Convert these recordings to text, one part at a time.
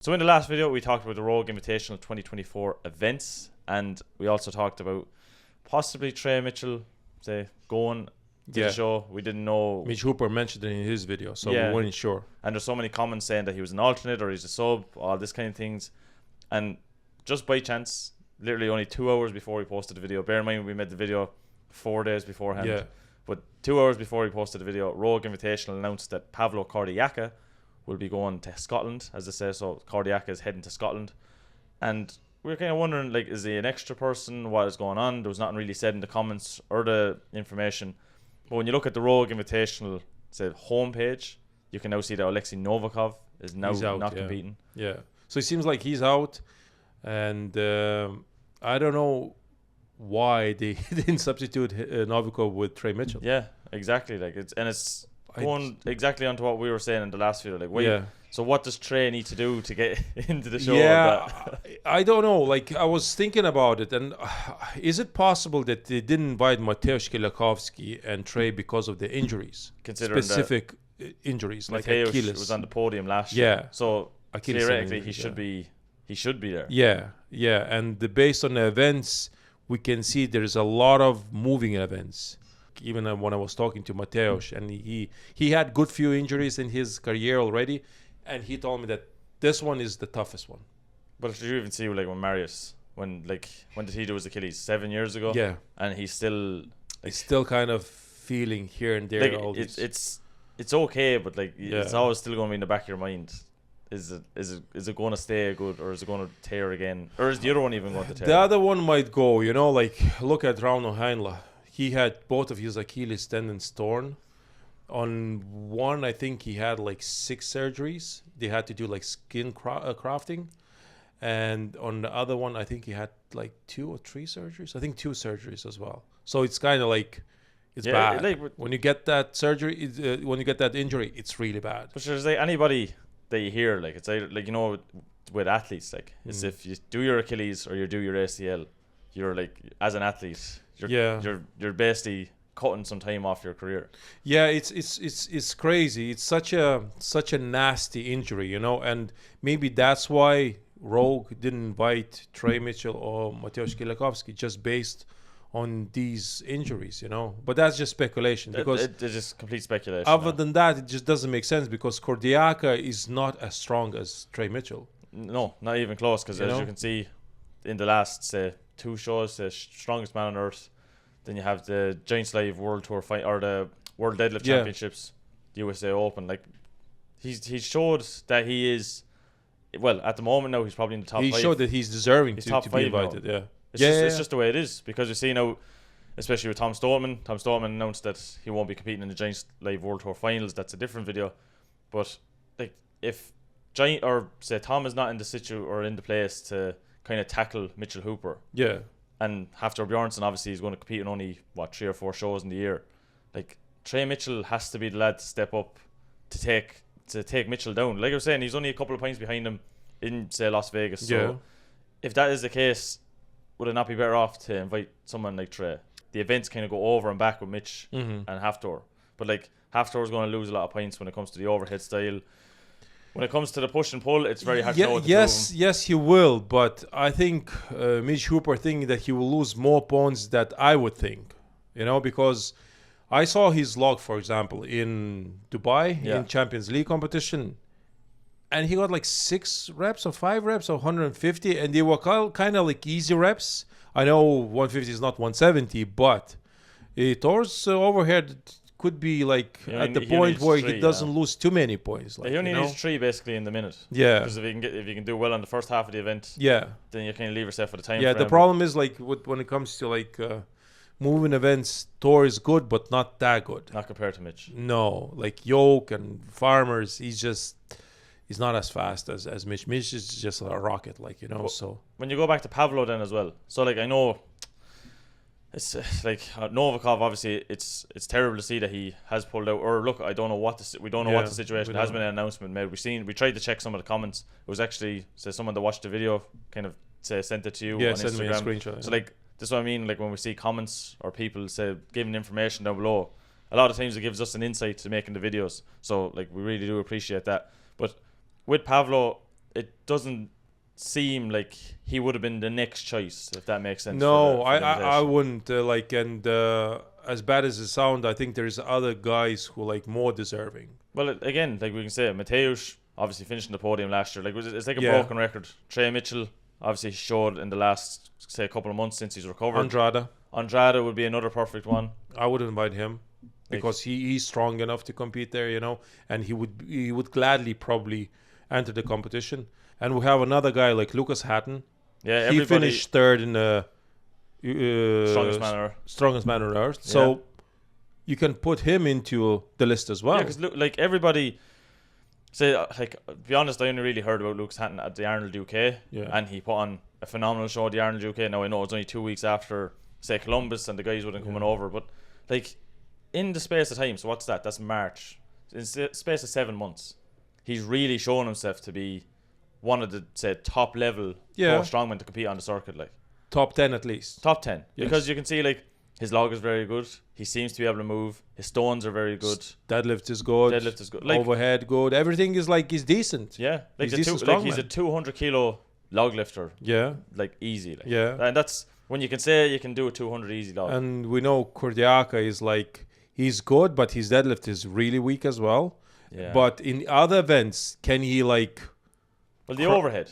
So in the last video, we talked about the Rogue Invitational 2024 events, and we also talked about possibly Trey Mitchell, going to the show. We didn't know. Mitch Hooper mentioned it in his video, so we weren't sure. And there's so many comments saying that he was an alternate or he's a sub, all this kind of things. And just by chance, literally only 2 hours before we posted the video, bear in mind we made the video 4 days beforehand. Yeah. But 2 hours before we posted the video, Rogue Invitational announced that Pavlo Kordiyaka will be going to Scotland, as they say. So Kordiyaka is heading to Scotland. And we were kind of wondering, like, is he an extra person? What is going on? There was nothing really said in the comments or the information. But when you look at the Rogue Invitational homepage, you can now see that Oleksii Novikov is now not competing. Yeah. So it seems like he's out. And I don't know why they didn't substitute Novikov with Trey Mitchell. Yeah, exactly. Like it's going exactly onto what we were saying in the last video. Like, wait, so what does Trey need to do to get into the show? Yeah, I don't know. Like, I was thinking about it, and is it possible that they didn't invite Mateusz Kielakowski and Trey because of the injuries, considering specific injuries like Mateusz Achilles was on the podium last year? So Achilles theoretically, he should be there. Yeah, and based on the events, we can see there is a lot of moving events. Even when I was talking to Mateusz, and he had good few injuries in his career already, and he told me that this one is the toughest one. But did you even see when Marius, when did he do his Achilles? 7 years ago? Yeah. And he's still kind of feeling here and there. It's okay, but it's always still going to be in the back of your mind. Is it going to stay good, or is it going to tear again, or is the other one even going to tear? The other one might go. Look at Rauno Heinla. He had both of his Achilles tendons torn. On one, I think he had 6 surgeries. They had to do skin crafting. And on the other one, I think he had 2 or 3 surgeries. I think 2 surgeries as well. So it's kind of it's bad. When you get that surgery, when you get that injury, it's really bad. But there's anybody that you hear, it's with athletes, it's if you do your Achilles or you do your ACL, you're as an athlete, you're basically cutting some time off your career. Yeah, it's crazy. It's such a nasty injury, and maybe that's why Rogue didn't invite Trey Mitchell or Mateusz Kielakowski, just based on these injuries, But that's just speculation, because it's just complete speculation. Other than that, it just doesn't make sense, because Kordiyaka is not as strong as Trey Mitchell. No, not even close, because as you can see in the last 2 shows, the strongest man on earth. Then you have the Giant Slave World Tour fight, or the World Deadlift Championships, the USA Open. He's showed that he is, well, at the moment now he's probably in the top 5. He showed that he's deserving to be invited. Now. It's just the way it is, because you see now, especially with Tom Stoneman. Tom Stoneman announced that he won't be competing in the Giant Slave World Tour finals. That's a different video. But if Giant, or say Tom, is not in the situ or in the place to kind of tackle Mitchell Hooper. Yeah. And Hafthor Bjornsson obviously is going to compete in only 3 or 4 shows in the year. Trey Mitchell has to be the lad to step up to take Mitchell down. Like I was saying, he's only a couple of points behind him in, say, Las Vegas. So if that is the case, would it not be better off to invite someone like Trey? The events kind of go over and back with Mitch and Hafthor. But Hafthor is going to lose a lot of points when it comes to the overhead style. When it comes to the push and pull, it's very hard to know what to do. Yes, he will. But I think Mitch Hooper thinking that he will lose more points than I would think. Because I saw his log, for example, in Dubai in Champions League competition. And he got 6 reps or 5 reps of 150. And they were kind of easy reps. I know 150 is not 170, but Thor's overhead could be at the point where he doesn't lose too many points. He only needs 3 basically in the minute. Yeah. Because if you can do well on the first half of the event, then you kind of leave yourself for the time. Yeah. The problem is when it comes to moving events, Thor is good, but not that good. Not compared to Mitch. No, Yoke and Farmers, he's not as fast as Mitch. Mitch is just a rocket, So when you go back to Pavlo then as well, so I know. It's Novikov. Obviously, it's terrible to see that he has pulled out. Or look, I don't know what we don't know what the situation. There has been an announcement made. We tried to check some of the comments. It was actually someone that watched the video kind of sent it to you on send Instagram. me a screenshot. So this is what I mean. When we see comments or people giving information down below, a lot of times it gives us an insight to making the videos. So we really do appreciate that. But with Pavlo, it doesn't seem like he would have been the next choice, if that makes sense. No, for the I wouldn't as bad as it sounds, I think there's other guys who like more deserving. Well, again, like we can say, Mateusz obviously finishing the podium last year. Like it's like a Yeah. broken record. Trey Mitchell obviously showed in the last, say, couple of months since he's recovered. Andrade would be another perfect one. I would invite him because he's strong enough to compete there, and he would gladly probably enter the competition. And we have another guy like Lucas Hatton. Yeah, he finished third in the strongest man on earth. So you can put him into the list as well. Yeah, because like everybody say, like, to be honest, I only really heard about Lucas Hatton at the Arnold UK, and he put on a phenomenal show at the Arnold UK. Now I know it was only 2 weeks after, say, Columbus, and the guys wouldn't coming over, but like in the space of time, so what's that? That's March. In the space of 7 months, he's really shown himself to be one of the, say, top level strongmen to compete on the circuit, like top 10 at least. Top 10, because you can see like his log is very good. He seems to be able to move. His stones are very good. Deadlift is good. Like, overhead good. Everything is decent. Yeah, like he's a 200 kilo log lifter. Yeah, like easy. Like. Yeah, and that's when you can say you can do a 200 easy log. And we know Kordiyaka is like, he's good, but his deadlift is really weak as well. Yeah. But in other events, can he like? Well, the overhead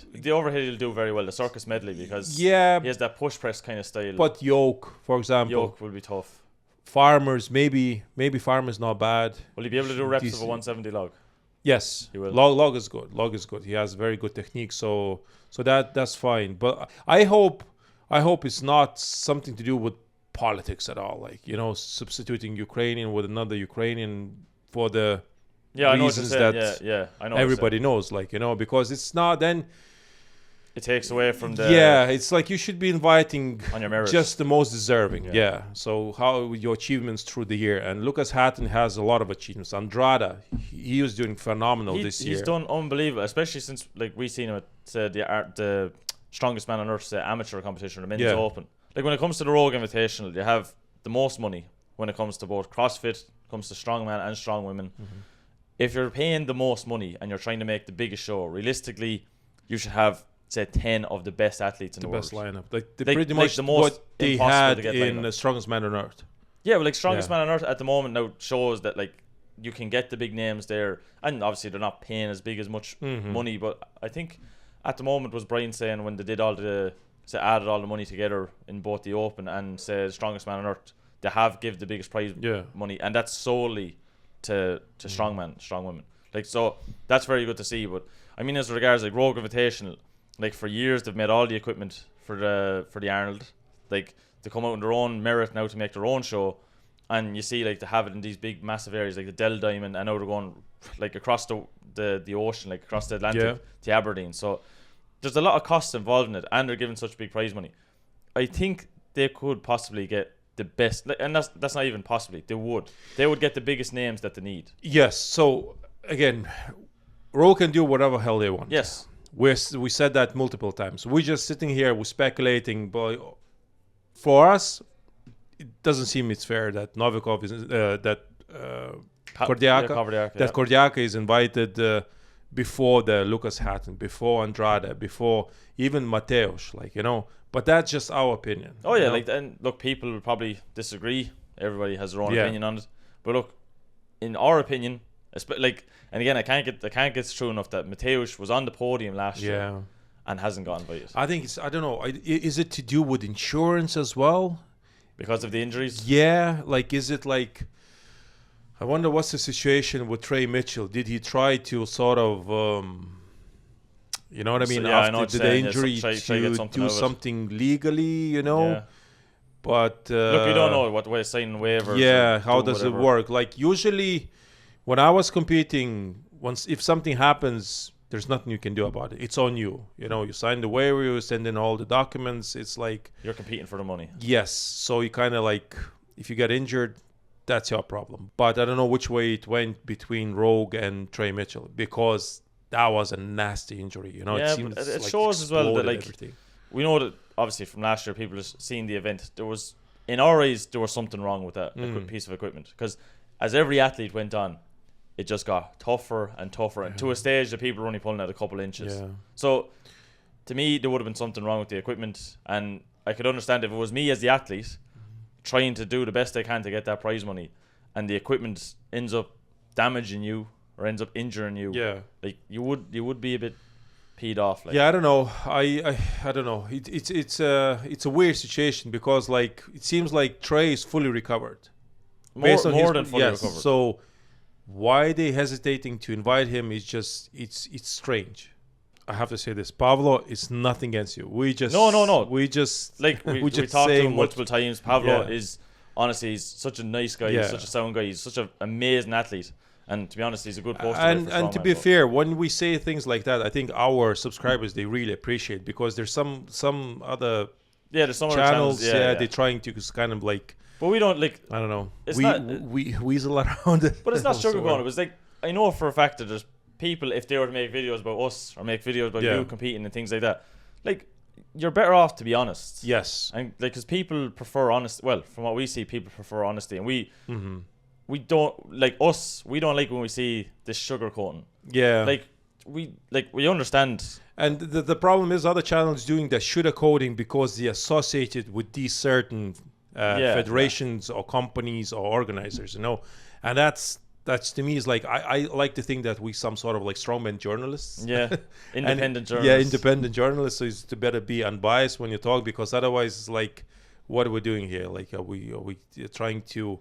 he'll do very well. The circus medley, because he has that push press kind of style. But yoke, for example, yoke will be tough. Farmers, maybe farmers not bad. Will he be able to do reps of a 170 log? Yes, he will. Log is good. Log is good. He has very good technique, so that's fine. But I hope it's not something to do with politics at all. Like, substituting Ukrainian with another Ukrainian for the reasons that I know everybody knows, because it's not, then it takes away from the it's like you should be inviting on your merits, just the most deserving. So how your achievements through the year, and Lucas Hatton has a lot of achievements. Andrade, he was doing phenomenal this year. He's done unbelievable, especially since like we seen him at the strongest man on earth amateur competition, the men's open. Like when it comes to the Rogue Invitational, you have the most money when it comes to both CrossFit, comes to strongman and strong women. If you're paying the most money and you're trying to make the biggest show, realistically, you should have, say, 10 of the best athletes in the world. The best lineup. Like pretty much the most what they had in the Strongest Man on Earth. Yeah, well, like Strongest Man on Earth at the moment now shows that like you can get the big names there, and obviously they're not paying as much money. But I think at the moment, was Brian saying, when they did added all the money together in both the Open and say Strongest Man on Earth, they have give the biggest prize money, and that's solely to strong women. Like, so that's very good to see. But I mean, as regards like Rogue Invitational, like for years they've made all the equipment for the Arnold. Like, they come out in their own merit now to make their own show, and you see like they have it in these big massive areas like the Dell Diamond, and now they're going like across the ocean, like across the Atlantic to Aberdeen. So there's a lot of costs involved in it, and they're giving such big prize money. I think they could possibly get the best, and that's not even possibly. They would get the biggest names that they need. Yes. So again, Rogue can do whatever hell they want. Yes. We said that multiple times. We're just sitting here, we're speculating, but for us, it doesn't seem it's fair that Novikov is Kordiyaka is invited before the Lucas Hatton, before Andrade, before even Mateusz, But that's just our opinion. Oh yeah, and look, people will probably disagree. Everybody has their own opinion on it. But look, in our opinion, and again, I can't get true enough that Mateusz was on the podium last year and hasn't gotten invited. I think I don't know. Is it to do with insurance as well? Because of the injuries? Yeah, is it like, I wonder what's the situation with Trey Mitchell. Did he try to sort of, you know what I mean, after the injury to do something legally, Yeah. But look, we don't know what way signing waivers. Yeah, how does it work? Like, usually, when I was competing, if something happens, there's nothing you can do about it. It's on you. You sign the waiver, you send in all the documents. It's like you're competing for the money. Yes. So you kind of like, if you get injured, that's your problem. But I don't know which way it went between Rogue and Trey Mitchell, because that was a nasty injury. It shows as well that everything. We know that obviously from last year, people just seen the event. In our eyes, there was something wrong with that piece of equipment, because as every athlete went on, it just got tougher and tougher, and to a stage that people were only pulling at a couple inches. Yeah. So to me, there would have been something wrong with the equipment, and I could understand if it was me as the athlete trying to do the best I can to get that prize money, and the equipment ends up damaging you or ends up injuring you. Yeah. Like you would be a bit peed off. Like. Yeah, I don't know. I don't know. It's a weird situation because like it seems like Trey is fully recovered. More than fully recovered. So why they hesitating to invite him is just it's strange. I have to say this, Pavlo, it's nothing against you. We just no. We just like we just talked to saying him multiple times. Pavlo is honestly, he's such a nice guy. Yeah. He's such a sound guy. He's such an amazing athlete. And to be honest, he's a good poster. And to be fair, when we say things like that, I think our subscribers they really appreciate because there's some other there's some channels other channels. They're trying to kind of like. But we don't like. I don't know. We weasel around it. But it's not sugarcoating. It was like I know for a fact that there's people, if they were to make videos about us or make videos about you competing and things like that, like you're better off to be honest. Yes. And like because people prefer honesty. Well, from what we see, people prefer honesty, and we don't like us. We don't like when we see this sugarcoating. Yeah. We understand. And the problem is other channels doing the sugarcoating because they associated with these certain federations or companies or organizers, you know, and that's to me is like I like to think that we some sort of like strongman journalists. Yeah, independent journalists. Yeah, independent journalists. So it's to better be unbiased when you talk because otherwise it's like, what are we doing here? Like are we trying to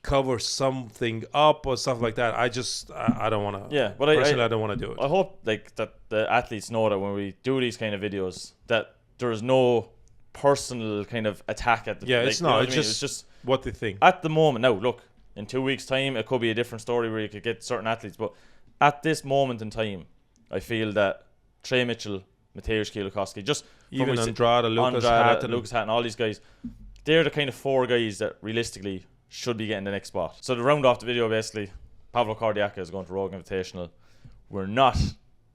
cover something up or stuff like that? I don't want to. Yeah, but personally, I don't want to do it. I hope like that the athletes know that when we do these kind of videos that there is no personal kind of attack at the. Yeah, like, it's not. You know It's just what they think. At the moment, now look, in 2 weeks' time, it could be a different story where you could get certain athletes. But at this moment in time, I feel that Trey Mitchell, Mateusz Kielikowski, just even Andrade, Lucas Hatton, all these guys, they're the kind of 4 guys that realistically should be getting the next spot. So to round off the video, basically, Pavlo Kordiyaka is going to Rogue Invitational. We're not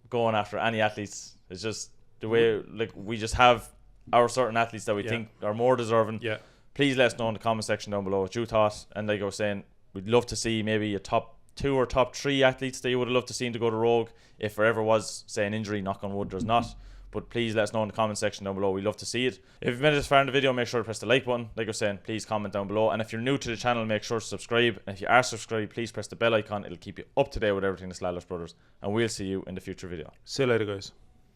going after any athletes. It's just the way, like, we just have our certain athletes that we think are more deserving. Yeah. Please let us know in the comment section down below what you thought. And like I was saying, we'd love to see maybe a top 2 or top 3 athletes that you would have loved to see to go to Rogue. If there ever was, say, an injury, knock on wood, there's not. But please let us know in the comment section down below. We'd love to see it. If you've made it this far in the video, make sure to press the like button. Like I was saying, please comment down below. And if you're new to the channel, make sure to subscribe. And if you are subscribed, please press the bell icon. It'll keep you up to date with everything that's Lalas Brothers. And we'll see you in the future video. See you later, guys.